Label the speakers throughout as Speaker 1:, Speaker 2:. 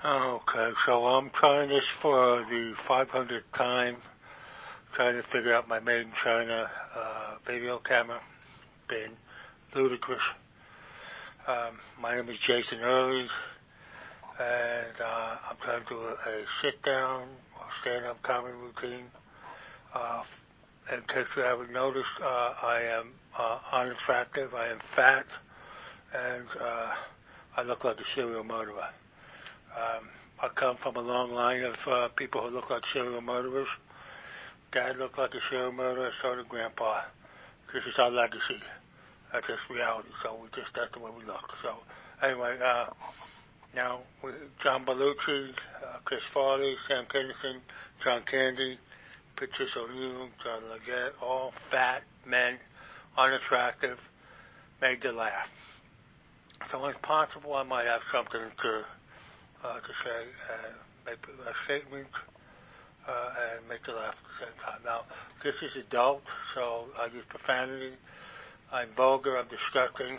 Speaker 1: Okay, so I'm trying this for the 500th time, trying to figure out my made in China video camera. Been ludicrous. My name is Jason Early, and I'm trying to do a sit-down or stand-up comedy routine. In case you haven't noticed, I am unattractive, I am fat, and I look like a serial murderer. I come from a long line of people who look like serial murderers. Dad looked like a serial murderer, so did Grandpa. This is our legacy. That's just reality, so that's the way we look. So, anyway, now, John Belushi, Chris Farley, Sam Kinison, John Candy, Patrice O'Neill, John Leggett, all fat men, unattractive, made to laugh. So when it's possible, I might have something to say, make a statement, and make you laugh at the same time. Now, this is adult, so I use profanity. I'm vulgar, I'm disgusting.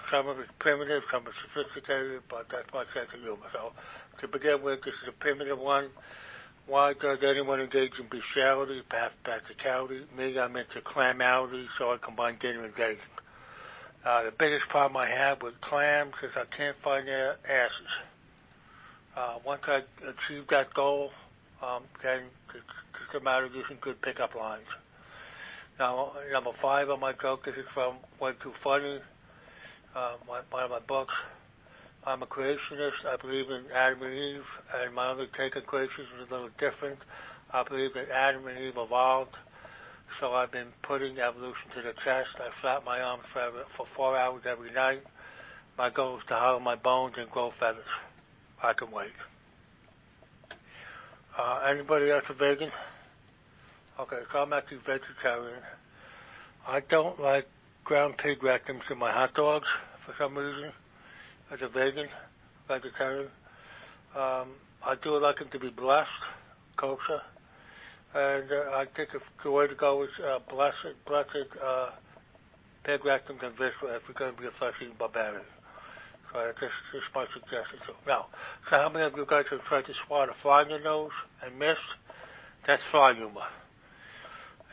Speaker 1: Some of it's primitive, some of it's sophisticated, but that's my sense of humor. So, to begin with, this is a primitive one. Why does anyone engage in bestiality, perhaps practicality? Me, I'm into clamality, so I combine dinner and dating. The biggest problem I have with clams is I can't find their asses. Once I achieve that goal, then it's just a matter of using good pickup lines. Now, number 5 on my joke, this is from Way Too Funny, one of my books. I'm a creationist. I believe in Adam and Eve, and my only take on creation is a little different. I believe that Adam and Eve evolved, so I've been putting evolution to the test. I flap my arms for 4 hours every night. My goal is to hollow my bones and grow feathers. I can wait. Anybody else a vegan? Okay, so I'm actually vegetarian. I don't like ground pig rectums in my hot dogs for some reason. As a vegetarian. I do like them to be blessed, kosher. And I think the way to go is blessed pig rectums and viscera if you're going to be a flesh-eating barbarian. So that's just my suggestion. Now, so how many of you guys have tried to swat a fly in your nose and missed? That's fly humor.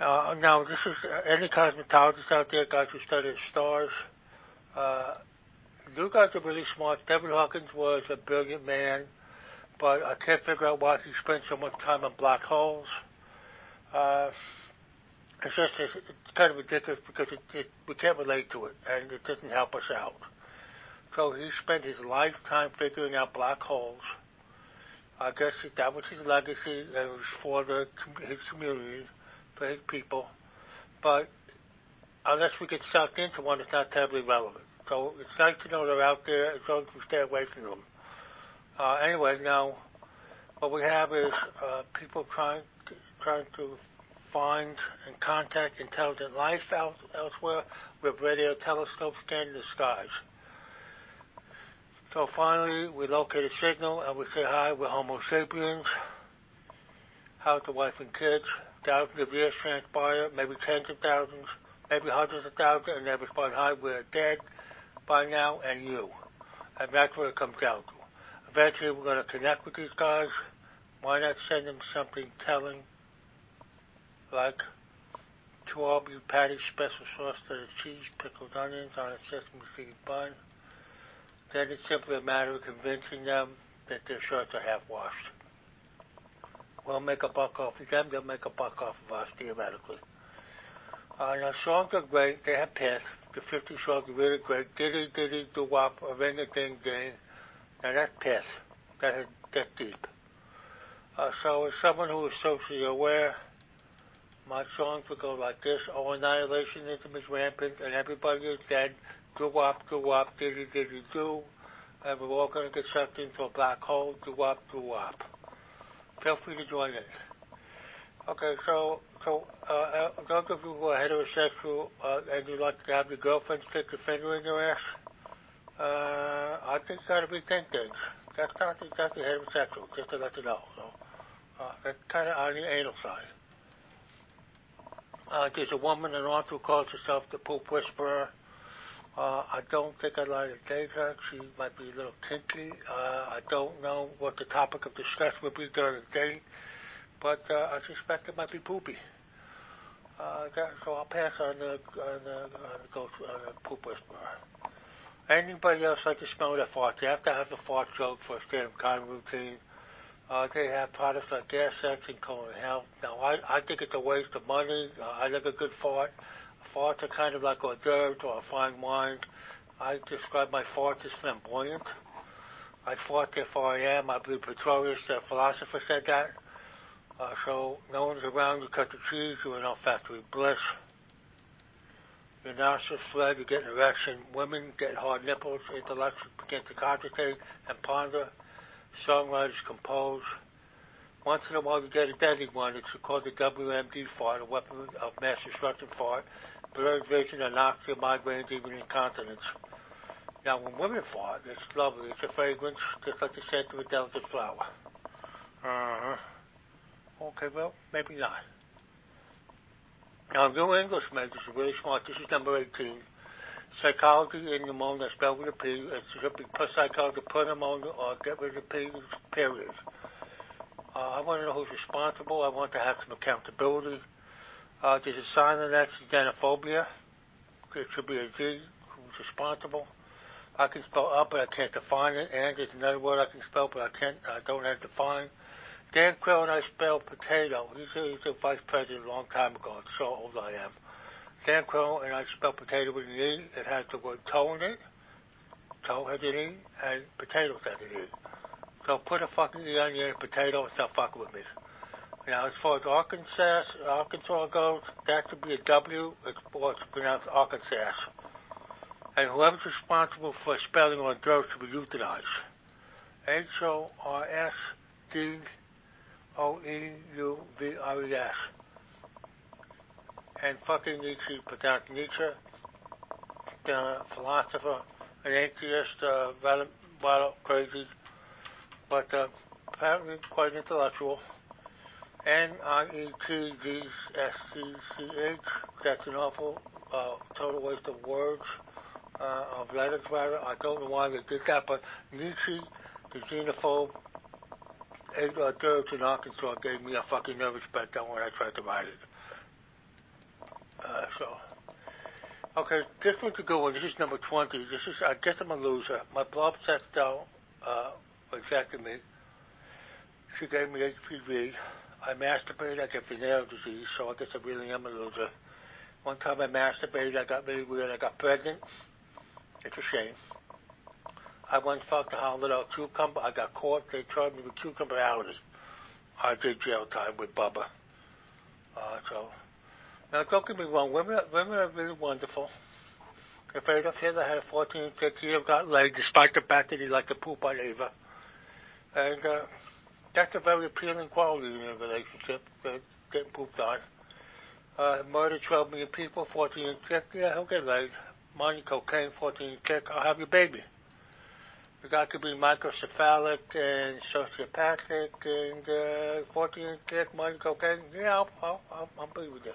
Speaker 1: Now, this is any cosmetologists out there, guys who study stars. You guys are really smart. David Hawkins was a brilliant man, but I can't figure out why he spent so much time on black holes. It's kind of ridiculous because we can't relate to it, and it doesn't help us out. So he spent his lifetime figuring out black holes. I guess that was his legacy, and it was for his community, for his people. But unless we get sucked into one, it's not terribly relevant. So it's nice to know they're out there as long as we stay away from them. Anyway, now what we have is people trying to find and contact intelligent life elsewhere with radio telescopes scanning the skies. So finally, we locate a signal and we say, hi, we're Homo sapiens. How's the wife and kids? Thousands of years transpire, maybe tens of thousands, maybe hundreds of thousands, and they respond, hi, we're dead by now, and you. And that's what it comes down to. Eventually, we're going to connect with these guys. Why not send them something telling, like 2 all-beef patties, special sauce to the cheese, pickled onions on a sesame seed bun? Then it's simply a matter of convincing them that their shirts are half-washed. We'll make a buck off of them, they'll make a buck off of us, theoretically. Now, songs are great, they have pith. The 50 songs are really great. Diddy, diddy, doo-wop, a ring-a-ding, ding. Now, that's pith. That's deep. So as someone who is socially aware, my songs would go like this. Oh, annihilationism is rampant, and everybody is dead. Doo-wop, doo-wop, diddy, diddy, doo. And we're all going to get sucked into a black hole. Doo-wop, doo-wop. Feel free to join in. Okay, so those of you who are heterosexual and you like to have your girlfriend stick your finger in your ass, I think you got to rethink things. That's not exactly heterosexual, just to let you know. So that's kind of on the anal side. There's a woman, an author who calls herself the Poop Whisperer. I don't think I'd like to date her. She might be a little kinky. I don't know what the topic of discussion would be during the date, but I suspect it might be poopy. So I'll pass on the poop whisperer. Anybody else like to smell their farts? You have to have the fart joke for a stand-up comedy routine. They have products like gas sex and colon health. Now, I think it's a waste of money. I like a good fart. Farts are kind of like hors d'oeuvres or a fine wine. I describe my farts as flamboyant. I fart, therefore I am. I believe Pretorius, the philosopher, said that. So no one's around, you cut the cheese, you're in olfactory bliss. Your nostrils fled, you get an erection. Women get hard nipples, intellectuals begin to cogitate and ponder. Songwriters compose. Once in a while you get a deadly one. It's called the WMD fart, a weapon of mass destruction fart. Blurred vision, anoxia, migraines, even incontinence. Now when women fart, it's lovely. It's a fragrance, just like the scent of a delicate flower. Okay, well, maybe not. Now, New English majors are really smart. This is number 18. Psychology in pneumonia, spelled with a P. It should be psychology, put pneumonia, or get rid of the P, period. I want to know who's responsible. I want to have some accountability. There's a sign on that, xenophobia. It should be a G, who's responsible. I can spell up, but I can't define it. And there's another word I can spell, but I don't have to define. Dan Quill and I spelled potato. He's a vice president a long time ago. That's so old I am. Dan Quill and I spelled potato with an E. It has the word toe in it. Toe has an E, and potatoes has an E. So put a fucking E on your potato and stop fucking with me. Now, as far as Arkansas goes, that should be a W. It's pronounced Arkansas. And whoever's responsible for spelling on dirt should be euthanized. HORSDOEUVRES. And fucking Nietzsche, pronounced Nietzsche, the philosopher, an atheist, rather crazy, but apparently quite intellectual. NIETGSCCH, that's an awful total waste of words, of letters rather. I don't know why they did that, but Nietzsche, the xenophobe, ate hors d'oeuvres in Arkansas, gave me a fucking nervous breakdown when I tried to write it. Okay, this one's a good one. This is number 20. I guess I'm a loser. My blood sex doll rejected me. She gave me HPV. I masturbated, I get venereal disease, so I guess I really am a loser. One time I masturbated, I got really weird, I got pregnant. It's a shame. I once fucked a holiday cucumber, I got caught, they charged me with cucumber allergy. I did jail time with Bubba. Now don't get me wrong, women are really wonderful. If Adolf Hitler had a 14-inch dick, he have got laid, despite the fact that he liked to poop on Eva. And that's a very appealing quality in a relationship, getting pooped on. Murder 12 million people, 14-inch dick, yeah, he'll get laid. Money, cocaine, 14-inch dick, I'll have your baby. The guy could be microcephalic and sociopathic and 14-inch dick, money, cocaine, yeah, I'll be with you.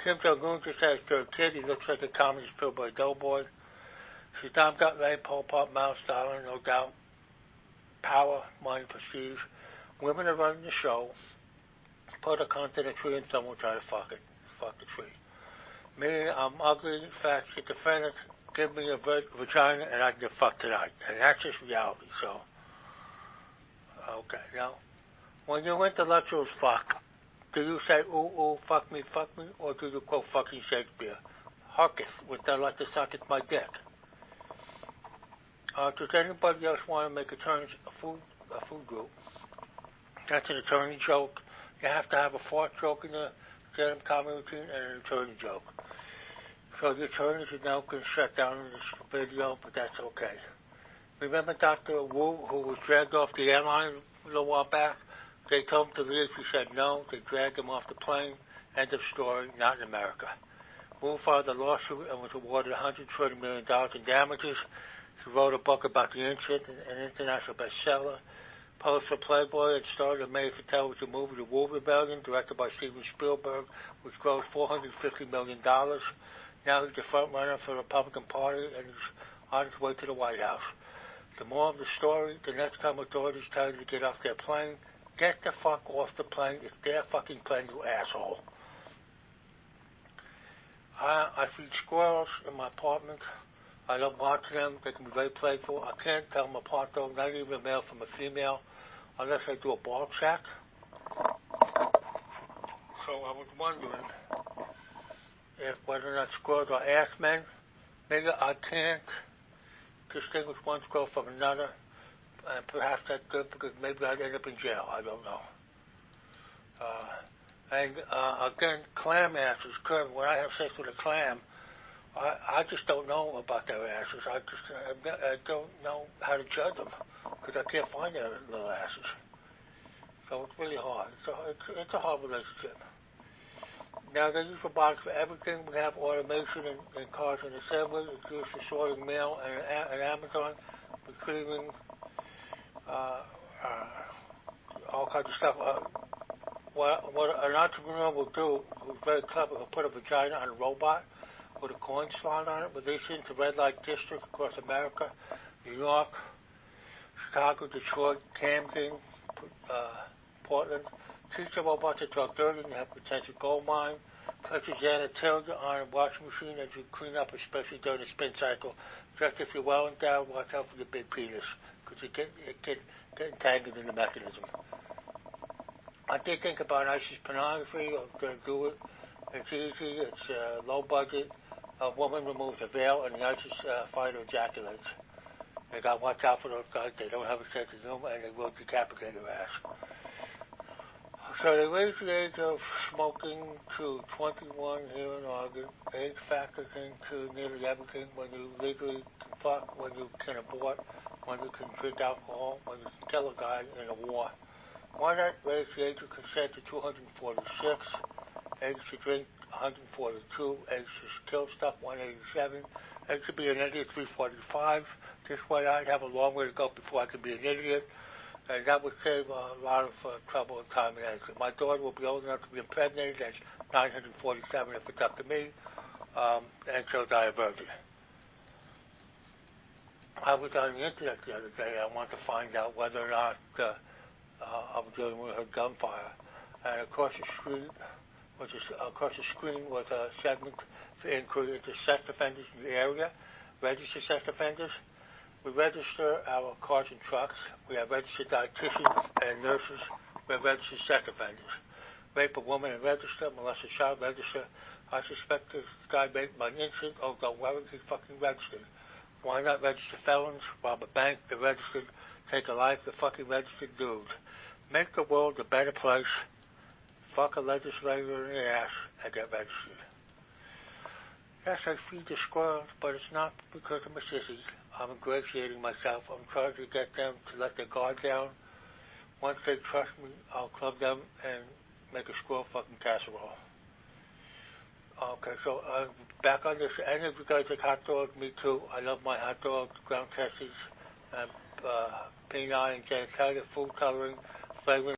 Speaker 1: Kim Jong-un just had his third kid. He looks like a communist pillboy doughboy. Saddam got laid, Pol Pot, Mao, Stalin, no doubt. Power, money, prestige. Women are running the show. Put a cunt in a tree and someone will try to fuck it. Fuck the tree. Me, I'm ugly, fat, schizophrenic. Give me a vagina and I can get fucked tonight. And that's just reality, so. Okay, now, when your intellectuals fuck, do you say, ooh, fuck me, or do you quote fucking Shakespeare? Harketh, would thou like to suck at my dick? Does anybody else want to make a food group? That's an attorney joke. You have to have a fart joke in the stand-up comedy routine and an attorney joke. So the attorneys are now going to shut down this video, but that's okay. Remember Dr. Wu, who was dragged off the airline a little while back? They told him to leave. He said no. They dragged him off the plane. End of story. Not in America. Wu filed a lawsuit and was awarded $120 million in damages. He wrote a book about the incident, an international bestseller. Posed for Playboy and starred in a made-for-television movie, The Wu Rebellion, directed by Steven Spielberg, which grossed $450 million. Now he's the front runner for the Republican Party, and he's on his way to the White House. The moral of the story, the next time authorities tell you to get off their plane, get the fuck off the plane. It's their fucking plane, you asshole. I feed squirrels in my apartment. I love watching them. They can be very playful. I can't tell them apart, though, not even a male from a female, unless I do a ball check. So I was wondering if whether or not squirrels are ass men. Maybe I can't distinguish one squirrel from another, and perhaps that's good because maybe I'd end up in jail. I don't know. Again, clam asses, when I have sex with a clam, I just don't know about their asses. I don't know how to judge them because I can't find their little asses. So it's really hard. It's a hard relationship. Now, they use robotics for everything. We have automation in cars and assembly. It's used for sorting mail and Amazon, retrieving all kinds of stuff. What an entrepreneur will do, who's very clever, will put a vagina on a robot with a coin slot on it, release it into red light districts across America, New York, Chicago, Detroit, Camden, Portland. Teach the robot to talk dirty and have potential gold mine. Place a janitorial on a washing machine as you clean up, especially during the spin cycle. Just if you're well endowed, watch out for the big penis, because it can get entangled in the mechanism. I did think about ISIS pornography. I'm going to do it. It's easy. It's low budget. A woman removes a veil and the ISIS fighter ejaculates. They got to watch out for those guys. They don't have a sense of humor and they will decapitate their ass. So they raised the age of smoking to 21 here in Oregon. Age factors into nearly everything. When you legally can fuck, when you can abort, when you can drink alcohol, when you can kill a guy in a war. Why not raise the age of consent to 246, age to drink 142, age to kill stuff 187, age to be an idiot 345. This way I'd have a long way to go before I could be an idiot, and that would save a lot of trouble and time and energy. My daughter will be old enough to be impregnated at 947 if it's up to me, and she'll die a virgin. I was on the internet the other day. I wanted to find out whether or not I was dealing with her gunfire. And across the screen was a segment for inquiry into sex offenders in the area, registered sex offenders. We register our cars and trucks. We have registered dietitians and nurses. We have registered sex offenders. Rape a woman and register, molest a child, register. I suspect this guy raped my incident. Oh, don't worry, he's fucking registered. Why not register felons, rob a bank, they're registered, take a life, they're fucking registered dudes. Make the world a better place. Fuck a legislator in the ass and get registered. Yes, I feed the squirrels, but it's not because I'm a sissy. I'm ingratiating myself. I'm trying to get them to let their guard down. Once they trust me, I'll club them and make a squirrel fucking casserole. Okay, so back on this. Any of you guys like hot dogs? Me too. I love my hot dogs, ground testes, and peanut and genitalia, food coloring, flavoring.